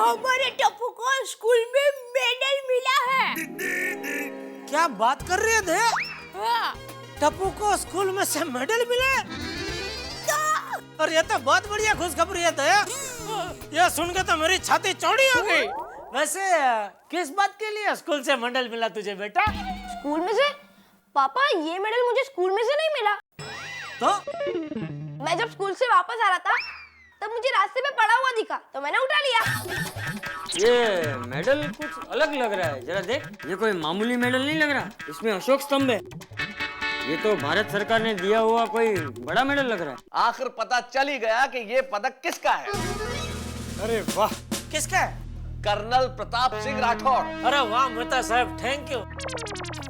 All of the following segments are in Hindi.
हमारे टप्पू को स्कूल में मेडल मिला है। क्या बात कर रहे थे? हाँ। टप्पू को स्कूल में से मेडल मिले? तो और ये तो बहुत बढ़िया खुशखबरी है। ये सुन के तो मेरी छाती चौड़ी हो गई। वैसे किस बात के लिए स्कूल से मेडल मिला तुझे बेटा? स्कूल में से? पापा ये मेडल मुझे स्कूल में से नहीं मिला। तो मैं जब स्कूल से वापस आ रहा था तब मुझे रास्ते में पड़ा हुआ दिखा तो मैंने उठा लिया। ये मेडल कुछ अलग लग रहा है, जरा देख। ये कोई मामूली मेडल नहीं लग रहा, इसमें अशोक स्तंभ है। ये तो भारत सरकार ने दिया हुआ कोई बड़ा मेडल लग रहा है। आखिर पता चल ही गया कि ये पदक किसका है। अरे वाह, किसका है? कर्नल प्रताप सिंह राठौड़। अरे वाह मेहता साहब, थैंक यू।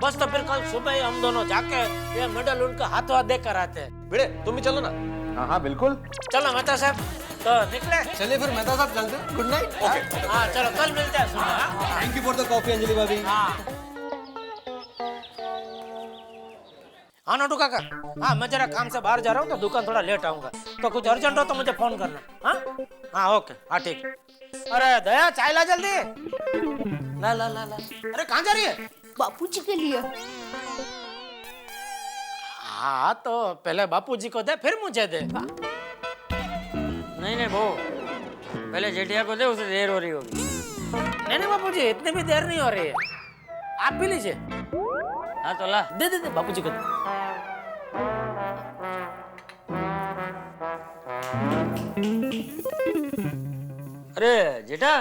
बस तो फिर कल सुबह ही हम दोनों जाके ये मेडल उनका हाथों हाथ देकर कर आते हैं। भिड़े तुम भी चलो ना। हाँ हाँ बिल्कुल। चलो मेहता साहब, तो निकले। चलिए फिर मेहता साहब चलते हैं। Good night. ओके। हाँ चलो, कल मिलते हैं सुबह। Thank you for the coffee Anjali भाभी। हाँ नोटू काका, हाँ मैं जरा काम से बाहर जा रहा हूँ तो दुकान थोड़ा लेट आऊंगा, तो कुछ अर्जेंट हो तो मुझे फोन करना। हाँ हाँ ओके, हाँ ठीक। अरे दया चाय ला जल्दी। ला ला ला ला। अरे कहाँ जा रही है? बापूजी के लिए। हाँ तो पहले बापूजी को दे फिर मुझे दे। नहीं वो पहले जेठिया को दे, उसे देर हो रही होगी। नहीं नहीं बापूजी, इतनी भी देर नहीं हो रही है, आप भी लीजिए। हाँ तो ला। दे दे दे बापूजी को दे। अरे जेठा,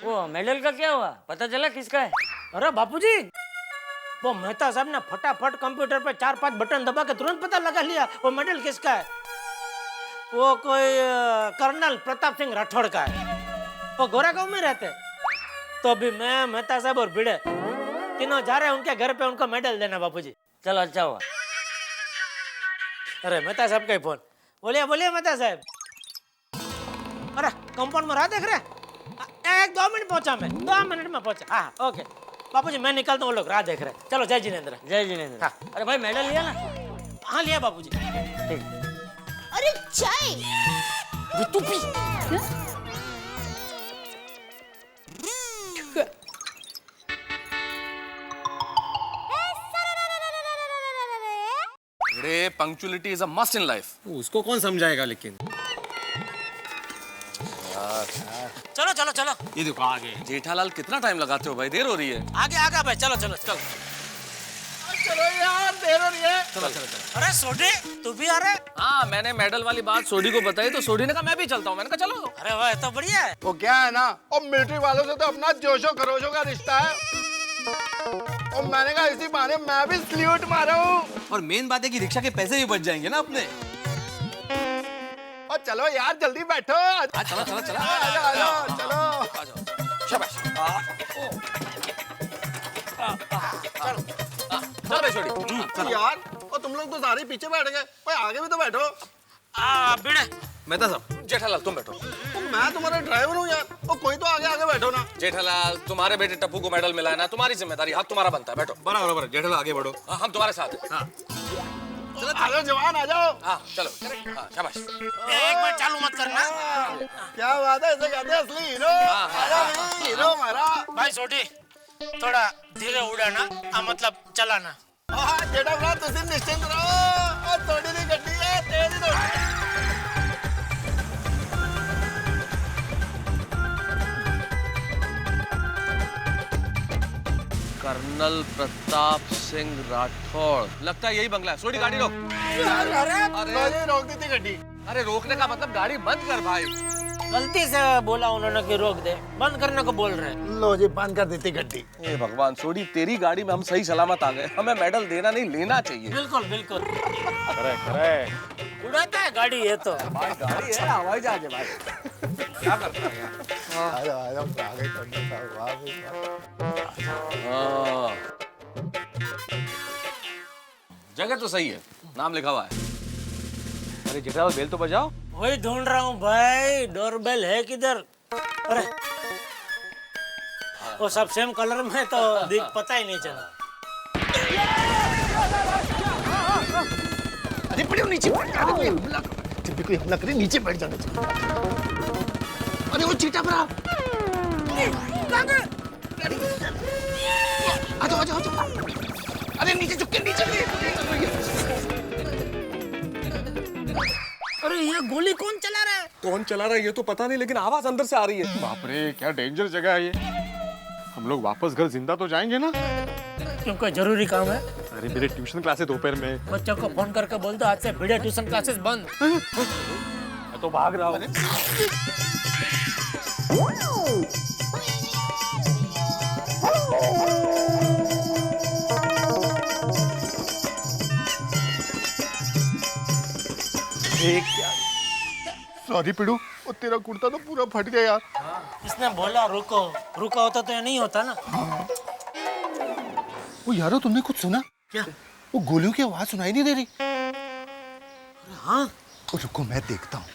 वो मेडल का क्या हुआ, पता चला किसका है? अरे बापूजी, वो मेहता साहब ने फटाफट कंप्यूटर पे 4-5 बटन दबा के तुरंत पता लगा लिया वो मेडल किसका है। वो कोई कर्नल प्रताप सिंह राठौड़ का है। वो गोरा गांव में रहते। तो अभी मैं, मेहता साहब और भिड़े तीनों जा रहे हैं उनके घर पे उनको मेडल देना। बापूजी चलो अच्छा हुआ। अरे मेहता साहब का ही फोन। बोलिए बोलिए मेहता साहब। अरे कंपाउंड में रहा देख रहे? 1-2 मिनट पहुंचा मैं, 2 मिनट में पहुंचा। हाँ ओके बापूजी, मैं निकलता हूँ, वो लोग राह देख रहे हैं। चलो जय जिनेंद्र। जय जिनेंद्र। हाँ। अरे भाई मेडल लिया ना? हाँ लिया बापूजी। ठीक। अरे चाय। तू P. Bhide punctuality is a must in life. उसको कौन समझाएगा लेकिन। चलो चलो चलो। ये देखो आगे। जेठालाल कितना टाइम लगाते हो भाई, देर हो रही है। आगे आगे भाई, चलो चलो चलो। चलो यार देर हो रही है। चलो चलो चलो। अरे सोडी तू भी आ रहा है? हाँ मैंने मेडल वाली बात सोडी को बताई तो सोडी ने कहा मैं भी चलता हूँ। मैंने कहा चलो। अरे वाह तो बढ़िया है। वो क्या है ना, और मिलिट्री वालों से तो अपना जोशो खरोशो का रिश्ता है। और मैंने कहा इसी बहाने मैं भी सल्यूट मारा हूँ। और मेन बात है कि रिक्शा के पैसे भी बच जाएंगे ना अपने। और चलो यार जल्दी बैठो। चलो चलो चलो। चलो। शाबाश। चल भाई सोडी। यार और तुम लोग तो सारे पीछे बैठ गए, भाई आगे भी तो बैठो। बिड़े मेहता साहब, जेठालाल तुम बैठो। तो मैं तुम्हारा ड्राइवर हूँ यार, और कोई तो आगे आगे बैठो ना। जेठालाल तुम्हारे बेटे टप्पू को मेडल मिला है ना, तुम्हारी जिम्मेदारी, हाथ तुम्हारा बनता है। बैठो। बराबर बराबर। जेठालाल आगे बढ़ो। हाँ, हम तुम्हारे साथ हैं। हाँ चलो आ जाओ जवान, आ जाओ। हाँ चलो। हाँ शाबाश। एक बार चालू मत करना। क्या बात है, ऐसे कहते हैं असली हीरो। हीरो हमारा। भाई सोडी थोड़ा धीरे उड़ाना, मतलब चलाना। जेठा भरा तुम निश्चिंत रहो, और थोड़ी सी गड्डी है, तेज दौड़ी। कर्नल प्रताप सिंह राठौड़, लगता है यही बंगला है। सोडी गाड़ी रोक। अरे रोक दी थी गड्डी। अरे रोकने का मतलब गाड़ी बंद कर भाई। गलती से बोला उन्होंने कि रोक दे, बंद करने को बोल रहे हैं। लो जी बंद कर दी थी गड्डी। हे भगवान सोडी, तेरी गाड़ी में हम सही सलामत आ गए। हमें मेडल देना नहीं लेना चाहिए। बिल्कुल बिल्कुल। उड़ाता है गाड़ी ये तो। भाई गाड़ी है, हवाई जहाज है भाई। क्या करता है यार। आ जाओ आ गए कर्नल साहब, आ गए। हाँ। जगह तो सही है, नाम लिखा हुआ है। अरे जेठालाल बेल तो बजाओ। वही ढूंढ रहा हूँ भाई, डोरबेल है किधर? अरे वो सब सेम कलर में तो पता ही नहीं चला। अरे पड़ो नीचे जब भी कोई हमला करे नीचे बैठ जाना चाहिए। अरे वो चीटा भरा अरे नीचे झुक के नीचे अरे ये गोली कौन चला रहा है? कौन चला रहा है ये तो पता नहीं, लेकिन आवाज अंदर से आ रही है। बाप रे, क्या डेंजर जगह है ये। हम लोग वापस घर जिंदा तो जाएंगे ना? क्यों, कोई जरूरी काम है? अरे मेरे ट्यूशन क्लासेस दोपहर में। बच्चों को फोन करके बोल दो आज से भिड़े ट्यूशन क्लासेस बंद। मैं तो भाग रहा हूँ। सॉरी पिड़ू, वो तेरा कुर्ता तो पूरा फट गया यार। इसने बोला रुको, रुका होता तो ये नहीं होता ना। वो यारो, तुमने कुछ सुना क्या? वो गोलियों की आवाज सुनाई नहीं दे रही। हाँ, वो रुको मैं देखता हूँ।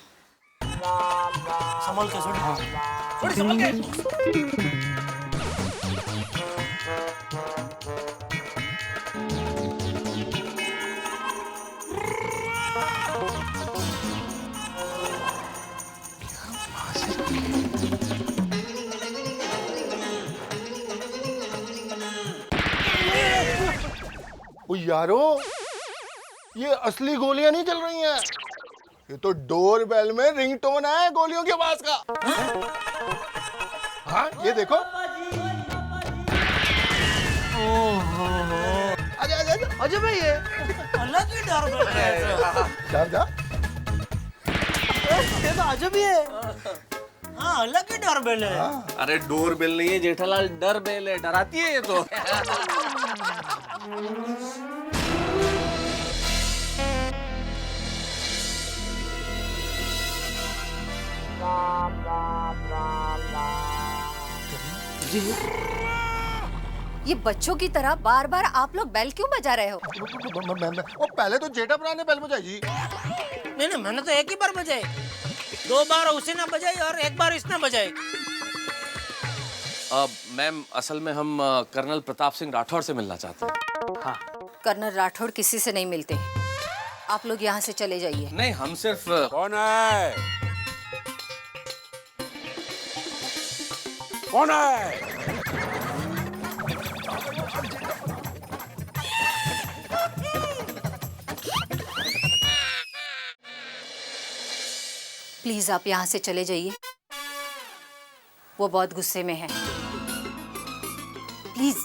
संभल के सुन। थोड़ी संभल के। ओ यारो, ये असली गोलियां नहीं चल रही हैं। ये तो डोर बेल में रिंगटोन है गोलियों की आवाज का। हाँ, ये देखो। आजा आजा आजा। अजय भाई ये अलग ही डर बैठ रहा है। जा जा। ये तो अजय भी है। हाँ, अलग ही डर बेल है। अरे डोर बेल नहीं है जेठालाल, डर बेल है, डराती है ये तो। ये बच्चों की तरह बार बार आप लोग बेल क्यों बजा रहे हो? वो पहले तो जेठाभरा ने बेल बजाई जी। नहीं नहीं, मैंने तो एक ही बार बजाई। 2 बार उसी ने बजाई और 1 बार इसने बजाई। मैम, असल में हम कर्नल प्रताप सिंह राठौड़ से मिलना चाहते हैं। कर्नल राठौड़ किसी से नहीं मिलते। आप लोग यहाँ से चले जाइए। नहीं, हम सिर्फ कौन है? कौन है? प्लीज आप यहाँ से चले जाइए। वो बहुत गुस्से में है। प्लीज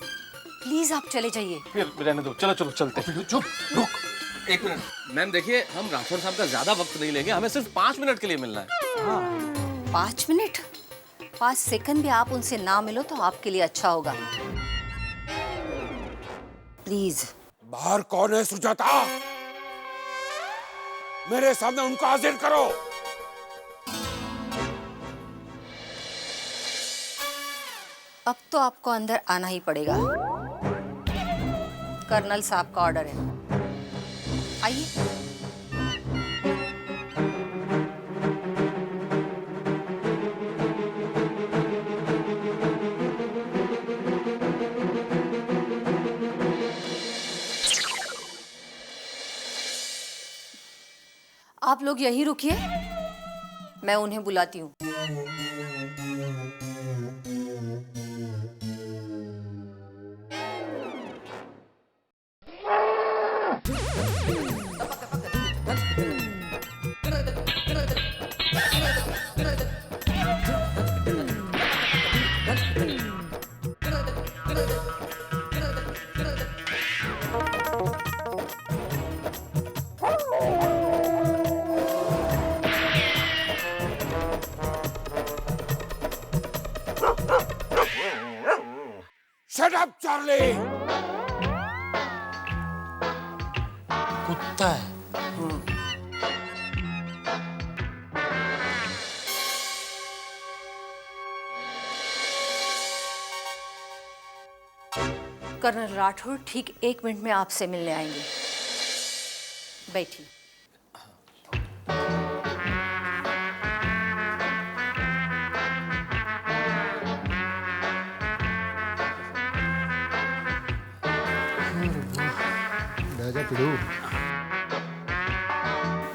प्लीज आप चले जाइए। फिर रहने दो, चलो चलो चलते हैं। चुप, रुक। एक मिनट मैम, देखिए हम राठौड़ साहब का ज्यादा वक्त नहीं लेंगे, हमें सिर्फ 5 मिनट के लिए मिलना है। 5 मिनट? 5 सेकंड भी आप उनसे ना मिलो तो आपके लिए अच्छा होगा। प्लीज। बाहर कौन है सुजाता? मेरे सामने उनको हाजिर करो। अब तो आपको अंदर आना ही पड़ेगा। कर्नल साहब का ऑर्डर है। आइए। आप लोग यहीं रुकिए, मैं उन्हें बुलाती हूँ। Shut up Charlie. कुत्ता है। कर्नल राठौड़ ठीक 1 मिनट में आपसे मिलने आएंगे। बैठिए।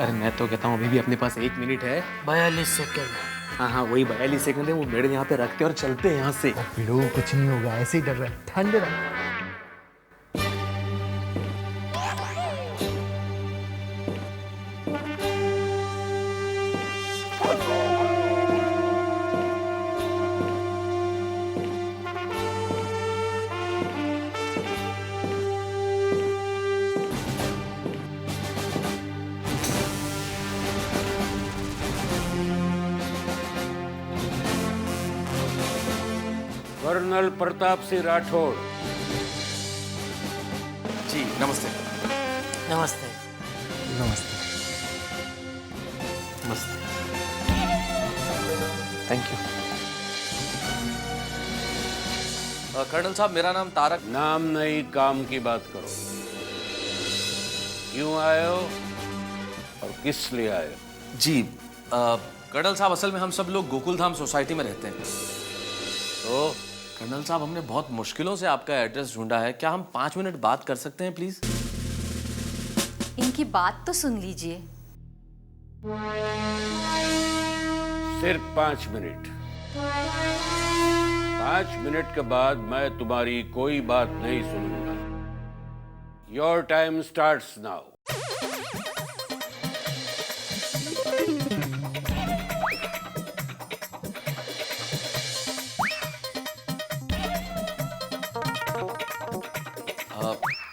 अरे मैं तो कहता हूँ अभी भी अपने पास 1 मिनट है। 42 सेकंड। हाँ हाँ वही 42 सेकंड है, वो मेडल यहाँ पे रखते और चलते हैं यहाँ से। भिड़ो कुछ नहीं होगा, ऐसे ही डर रहा है, ठंड रहा। कर्नल प्रताप सिंह राठौड़। जी नमस्ते। नमस्ते। नमस्ते। मस्त। Thank you. कर्नल साहब मेरा नाम तारक। नाम नहीं, काम की बात करो। क्यों आए हो और किस लिए आए हो? जी कर्नल साहब असल में हम सब लोग गोकुलधाम सोसाइटी में रहते हैं। तो कर्नल साहब हमने बहुत मुश्किलों से आपका एड्रेस ढूंढा है, क्या हम 5 मिनट बात कर सकते हैं प्लीज? इनकी बात तो सुन लीजिए। सिर्फ 5 मिनट। 5 मिनट के बाद मैं तुम्हारी कोई बात नहीं सुनूंगा। Your time starts now.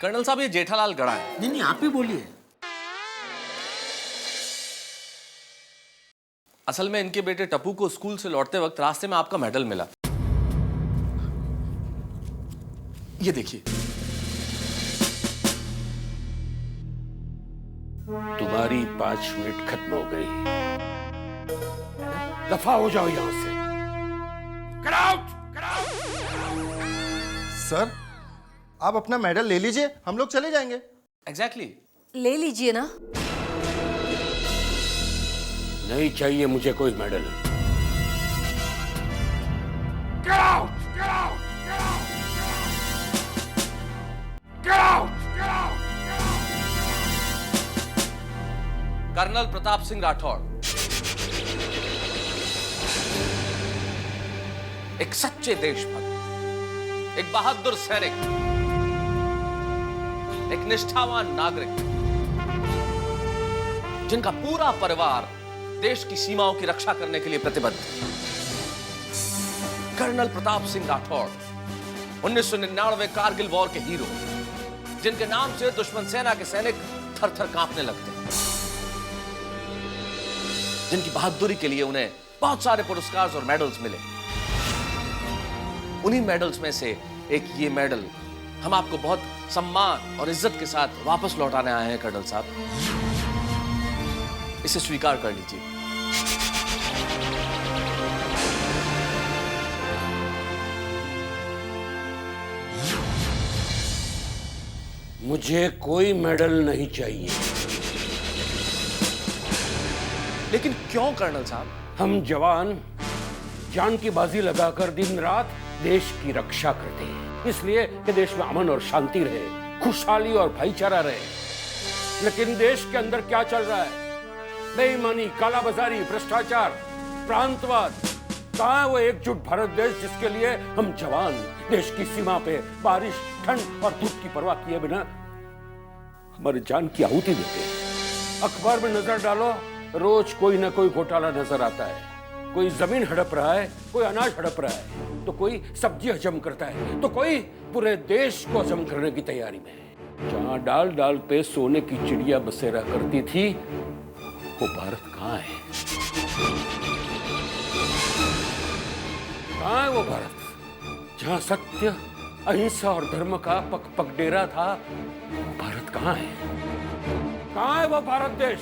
Colonel साहब ये जेठालाल गढ़ा है। नहीं नहीं आप ही बोलिए। असल में इनके बेटे टप्पू को स्कूल से लौटते वक्त रास्ते में आपका मेडल मिला। ये देखिए। तुम्हारी 5 मिनट खत्म हो गई। दफा हो जाओ यहां से। Get out! Get out! Sir आप अपना मेडल ले लीजिए, हम लोग चले जाएंगे। एग्जैक्टली। ले लीजिए ना। नहीं चाहिए मुझे कोई medal. Get out! Get out! Get out! Get out! Get out! Colonel Pratap Singh Rathore एक सच्चे देशभक्त, एक बहादुर सैनिक, एक निष्ठावान नागरिक, जिनका पूरा परिवार देश की सीमाओं की रक्षा करने के लिए प्रतिबद्ध है। कर्नल प्रताप सिंह राठौड़ 1999 कारगिल वॉर के हीरो, जिनके नाम से दुश्मन सेना के सैनिक थर थर कांपने लगते हैं, जिनकी बहादुरी के लिए उन्हें बहुत सारे पुरस्कार और मेडल्स मिले। उन्हीं मेडल्स में से एक ये मेडल हम आपको बहुत सम्मान और इज्जत के साथ वापस लौटाने आए हैं कर्नल साहब। इसे स्वीकार कर लीजिए। मुझे कोई मेडल नहीं चाहिए। लेकिन क्यों कर्नल साहब? हम जवान जान की बाजी लगाकर दिन रात देश की रक्षा करते हैं, इसलिए कि देश में अमन और शांति रहे, खुशहाली और भाईचारा रहे। लेकिन देश के अंदर क्या चल रहा है? बेईमानी, कालाबाजारी, भ्रष्टाचार, प्रांतवाद। कहाँ है वो एकजुट भारत देश जिसके लिए हम जवान देश की सीमा पे बारिश, ठंड और धूप की परवाह किए बिना हमारी जान की आहुति देते हैं। अखबार में नजर डालो, रोज कोई ना कोई घोटाला नजर आता है। कोई जमीन हड़प रहा है, कोई अनाज हड़प रहा है, तो कोई सब्जी हजम करता है, तो कोई पूरे देश को हजम करने की तैयारी में है। जहां डाल डाल पे सोने की चिड़िया बसेरा करती थी, वो भारत कहाँ है? कहाँ है वो भारत जहां सत्य, अहिंसा और धर्म का पग पग डेरा था? वो भारत कहाँ है? कहाँ है वो भारत देश?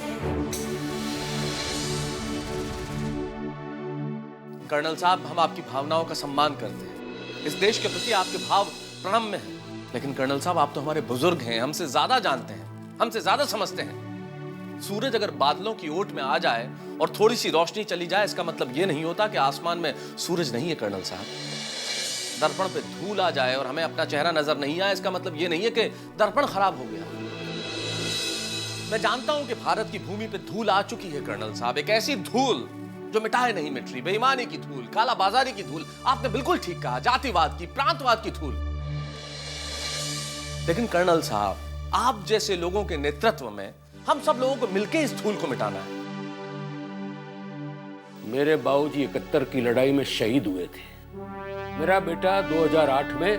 कर्नल साहब, हम आपकी भावनाओं का सम्मान करते हैं। इस देश के प्रति आपके भाव प्रणम्य हैं। लेकिन कर्नल साहब, आप तो हमारे बुजुर्ग हैं, हमसे ज्यादा जानते हैं, हमसे ज्यादा समझते हैं। सूरज अगर बादलों की ओट में आ जाए और थोड़ी सी रोशनी चली जाए, इसका मतलब ये नहीं होता कि आसमान में सूरज नहीं है। कर्नल साहब, दर्पण पे धूल आ जाए और हमें अपना चेहरा नजर नहीं आए, इसका मतलब ये नहीं है कि दर्पण खराब हो गया। मैं जानता हूं कि भारत की भूमि पे धूल आ चुकी है कर्नल साहब, एक ऐसी धूल जो मिटाए नहीं मिट रही, बेईमानी की धूल, काला बाजारी की धूल, आपने बिल्कुल ठीक कहा, जातिवाद की, प्रांतवाद की धूल। लेकिन कर्नल साहब, आप जैसे लोगों के नेतृत्व में हम सब लोगों को मिलकर इस धूल को मिटाना है। मेरे बाबूजी 71 की लड़ाई में शहीद हुए थे। मेरा बेटा 2008 में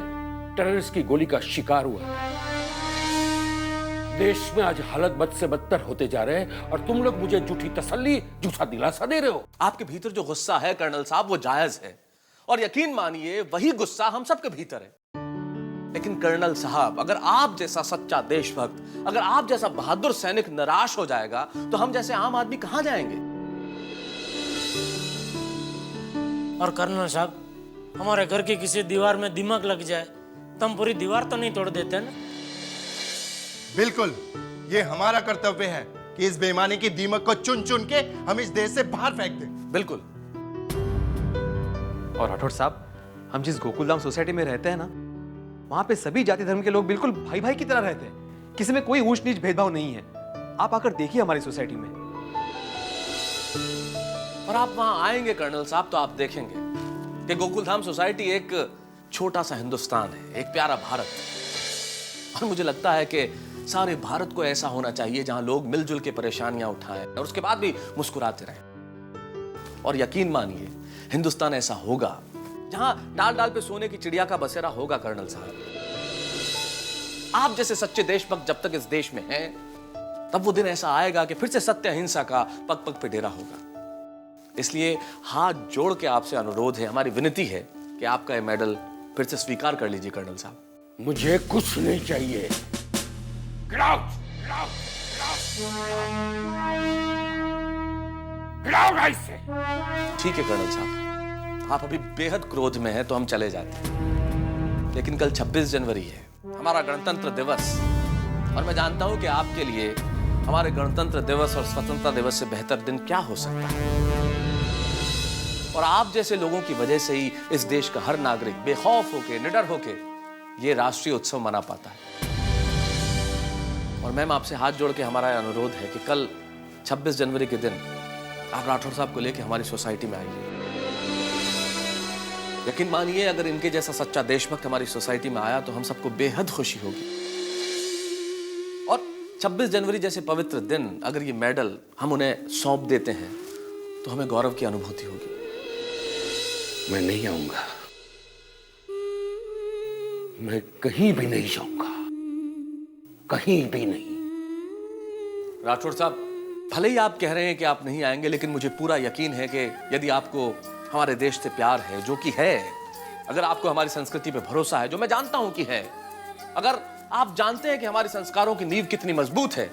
टेररिस्ट की गोली का शिकार हुआ था। देश में आज हालत बद से बदतर होते जा रहे हैं और तुम लोग मुझे झूठी तसल्ली, झूठा दिलासा दे रहे हो। आपके भीतर जो गुस्सा है कर्नल साहब, वो जायज है, और यकीन मानिए वही गुस्सा हम सबके भीतर है। लेकिन कर्नल साहब, अगर आप जैसा सच्चा देशभक्त, अगर आप जैसा बहादुर सैनिक निराश हो जाएगा तो हम जैसे आम आदमी कहां जाएंगे? और कर्नल साहब, हमारे घर की किसी दीवार में दिमाग लग जाए तो हम पूरी दीवार तो नहीं तोड़ देते ना? बिल्कुल, ये हमारा कर्तव्य है कि इस बेईमानी की दीमक को चुन चुन के हम इस देश से बाहर फेंक दें। बिल्कुल। और राठौड़ साहब, हम जिस गोकुलधाम सोसाइटी में रहते हैं ना, वहां पे सभी जाति धर्म के लोग बिल्कुल भाई भाई की तरह रहते हैं। किसी में कोई ऊंच नीच भेदभाव नहीं है। आप आकर देखिए हमारी सोसाइटी में। और आप वहां आएंगे कर्नल साहब तो आप देखेंगे कि गोकुलधाम सोसाइटी एक छोटा सा हिंदुस्तान है, एक प्यारा भारत। और मुझे लगता है कि सारे भारत को ऐसा होना चाहिए जहां लोग मिलजुल के परेशानियां उठाएं और उसके बाद भी मुस्कुराते रहें। और यकीन मानिए, हिंदुस्तान ऐसा होगा जहां डाल डाल पे सोने की चिड़िया का बसेरा होगा। कर्नल साहब, आप जैसे सच्चे देशभक्त जब तक इस देश में हैं, तब वो दिन ऐसा आएगा कि फिर से सत्य अहिंसा का पग पग पे डेरा होगा। इसलिए हाथ जोड़ के आपसे अनुरोध है, हमारी विनती है कि आपका ये मेडल फिर से स्वीकार कर लीजिए कर्नल साहब। मुझे कुछ नहीं चाहिए। Get out! Get out, I say! ठीक है कर्नल साहब, आप अभी बेहद क्रोध में हैं तो हम चले जाते हैं। लेकिन कल 26 जनवरी है, हमारा गणतंत्र दिवस, और मैं जानता हूं कि आपके लिए हमारे गणतंत्र दिवस और स्वतंत्रता दिवस से बेहतर दिन क्या हो सकता है। और आप जैसे लोगों की वजह से ही इस देश का हर नागरिक बेखौफ होके, निडर होके ये राष्ट्रीय उत्सव मना पाता है। और मैम, आपसे हाथ जोड़ के हमारा अनुरोध है कि कल 26 जनवरी के दिन आप राठौड़ साहब को लेकर हमारी सोसाइटी में आइए। यकीन मानिए, अगर इनके जैसा सच्चा देशभक्त हमारी सोसाइटी में आया तो हम सबको बेहद खुशी होगी। और 26 जनवरी जैसे पवित्र दिन अगर ये मेडल हम उन्हें सौंप देते हैं तो हमें गौरव की अनुभूति होगी। मैं नहीं आऊंगा, मैं कहीं भी नहीं जाऊंगा, कहीं भी नहीं। राठौड़ साहब, भले ही आप कह रहे हैं कि आप नहीं आएंगे, लेकिन मुझे पूरा यकीन है कि यदि आपको हमारे देश से प्यार है, जो कि है, अगर आपको हमारी संस्कृति पे भरोसा है, जो मैं जानता हूं कि है, अगर आप जानते हैं कि हमारे संस्कारों की नींव कितनी मजबूत है,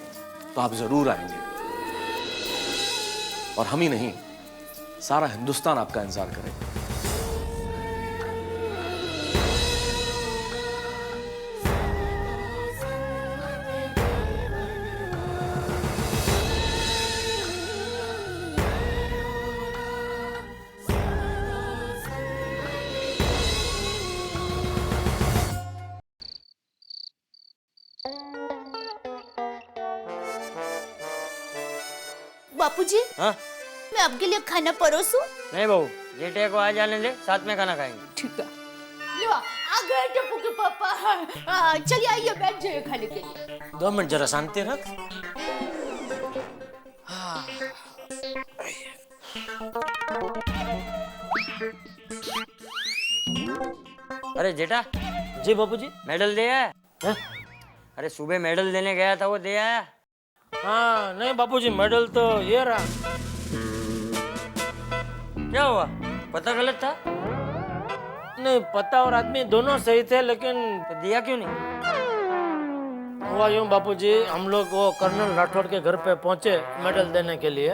तो आप जरूर आएंगे। और हम ही नहीं, सारा हिंदुस्तान आपका इंतजार करेगा। बापूजी, हाँ? मैं आपके लिए खाना परोसूं? नहीं बहू, जेठे को आ जाने दे, साथ में खाना खाएंगे। ठीक है। लो, आ गए टप्पू के पापा। चलिए आइए, बैठ जाइए खाने के लिए। 2 मिनट जरा शांति रख। अरे जेठा जी बापूजी। मेडल दे आया? हैं? अरे सुबह मेडल देने गया था, वो दे आया? हाँ नहीं बापूजी, मेडल तो ये रहा। क्या हुआ, पता गलत था? नहीं, पता और आदमी दोनों सही थे, लेकिन तो दिया क्यों नहीं? हुआ यूं बापूजी, हम लोग वो कर्नल राठौड़ के घर पे पहुंचे मेडल देने के लिए।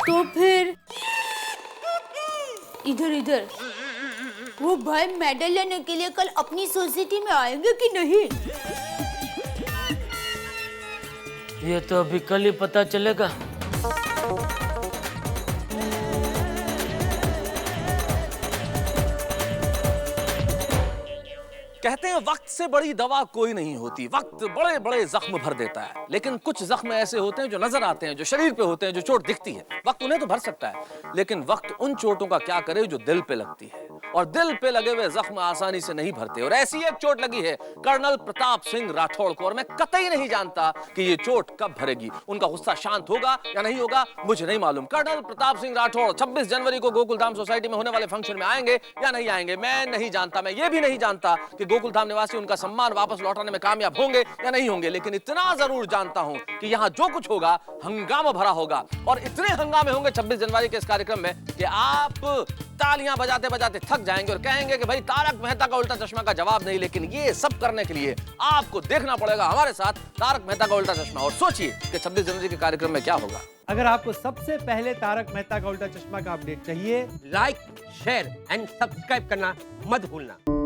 तो फिर इधर इधर वो भाई मेडल लेने के लिए कल अपनी सोसाइटी में आएंगे कि नहीं? ये तो अभी कल ही पता चलेगा। कहते हैं वक्त से बड़ी दवा कोई नहीं होती। वक्त बड़े बड़े जख्म भर देता है, लेकिन कुछ जख्म ऐसे होते हैं जो नजर आते हैं, जो शरीर पे होते हैं, जो चोट दिखती है। वक्त उन्हें तो भर सकता है, लेकिन वक्त उन चोटों का क्या करे जो दिल पे लगती है, और दिल पे लगे हुए जख्म आसानी से नहीं भरते। और ऐसी एक चोट लगी है कर्नल प्रताप सिंह राठौड़ को, और मैं कतई नहीं जानता कि ये चोट कब भरेगी। उनका गुस्सा शांत होगा या नहीं होगा मुझे नहीं मालूम। कर्नल प्रताप सिंह राठौड़ 26 जनवरी को गोकुलधाम सोसाइटी में होने वाले फंक्शन में आएंगे या नहीं आएंगे मैं नहीं जानता। मैं ये भी नहीं जानता कि गोकुलधाम निवासी उनका सम्मान वापस लौटाने में कामयाब होंगे या नहीं होंगे, लेकिन इतना जरूर जानता हूं कि यहां जो कुछ होगा हंगामा भरा होगा। और इतने हंगामे होंगे 26 जनवरी के इस कार्यक्रम में कि आप तालियां बजाते बजाते थक जाएंगे और कहेंगे कि भाई तारक मेहता का उल्टा चश्मा का जवाब नहीं। लेकिन ये सब करने के लिए आपको देखना पड़ेगा हमारे साथ तारक मेहता का उल्टा चश्मा। और सोचिए कि 26 जनवरी के कार्यक्रम में क्या होगा। अगर आपको सबसे पहले तारक मेहता का उल्टा चश्मा का अपडेट चाहिए, लाइक, शेयर एंड सब्सक्राइब करना मत भूलना।